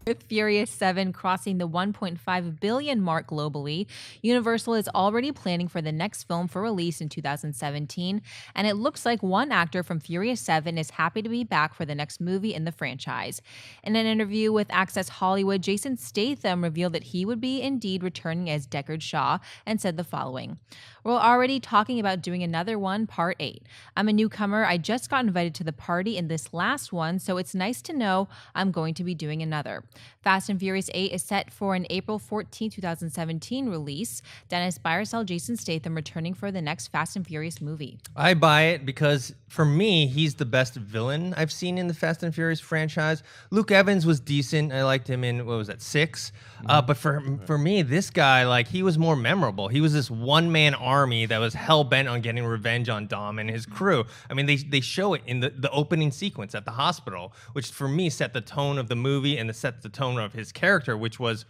With Furious 7 crossing the 1.5 billion mark globally, Universal is already planning for the next film for release in 2017, and it looks like one actor from Furious 7 is happy to be back for the next movie in the franchise. In an interview with Access Hollywood, Jason Statham revealed that he would be indeed returning as Deckard Shaw and said the following: "We're already talking about doing another one, part 8. I'm a newcomer. I just got invited to the party in this last one, so it's nice to know I'm going to be doing another." Fast and Furious 8 is set for an April 14, 2017 release. Dennis, buy or sell Jason Statham returning for the next Fast and Furious movie? I buy it because, for me, he's the best villain I've seen in the Fast and Furious franchise. Luke Evans was decent. I liked him in, what was that, 6? But for me, this guy, like, he was more memorable. He was this one-man army that was hell-bent on getting revenge on Dom and his crew. I mean, they show it in the opening sequence at the hospital, which for me set the tone of the movie and set the tone of his character, which was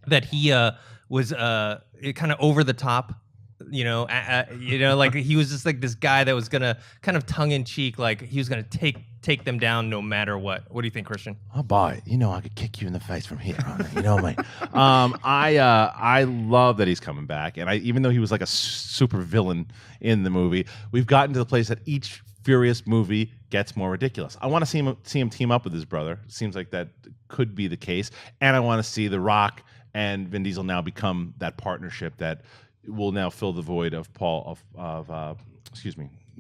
that he was kind of over the top, like he was just like this guy that was gonna kind of tongue in cheek, like he was gonna take them down no matter what. What do you think, Christian? I'll buy it. I could kick you in the face from here on it. Mate. I love that he's coming back, and even though he was like a super villain in the movie, we've gotten to the place that each Furious movie gets more ridiculous. I want to see him team up with his brother. Seems like that could be the case, and I want to see The Rock and Vin Diesel now become that partnership that will now fill the void of Paul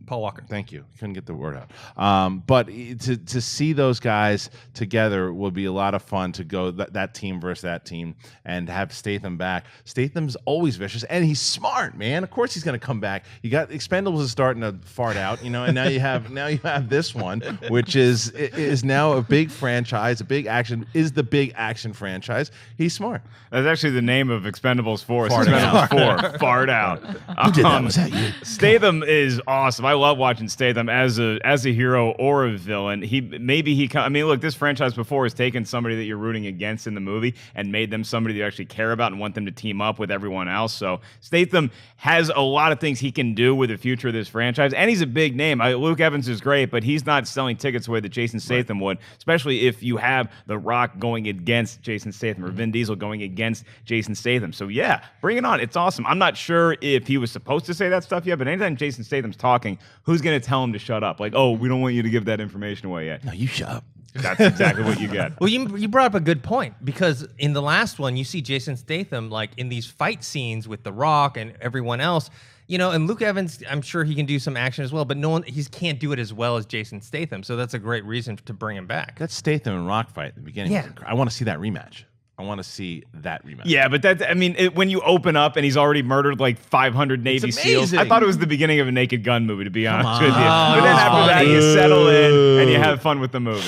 Walker. Thank you. Couldn't get the word out. But to see those guys together will be a lot of fun, to go that team versus that team and have Statham back. Statham's always vicious, and he's smart, man. Of course he's going to come back. You got Expendables is starting to fart out, and now you have this one, which is now a big franchise, the big action franchise. He's smart. That's actually the name of Expendables 4. Fart Expendables 4. Fart out. Who did that? Was that you? Statham is awesome. I love watching Statham as a hero or a villain. Look, this franchise before has taken somebody that you're rooting against in the movie and made them somebody that you actually care about and want them to team up with everyone else. So Statham has a lot of things he can do with the future of this franchise, and he's a big name. Luke Evans is great, but he's not selling tickets the way that Jason Statham would, especially if you have The Rock going against Jason Statham or Vin Diesel going against Jason Statham. So yeah, bring it on. It's awesome. I'm not sure if he was supposed to say that stuff yet, but anytime Jason Statham's talking, who's going to tell him to shut up? Like, oh, we don't want you to give that information away yet. No, you shut up. That's exactly what you get. Well, you brought up a good point, because in the last one, you see Jason Statham like in these fight scenes with The Rock and everyone else, and Luke Evans, I'm sure he can do some action as well, but he can't do it as well as Jason Statham. So that's a great reason to bring him back. That Statham and Rock fight at the beginning. Yeah. I want to see that rematch. Yeah, but when you open up and he's already murdered like 500 Navy SEALs, I thought it was the beginning of a Naked Gun movie, to be honest with you. But then after that, you settle in and you have fun with the movie.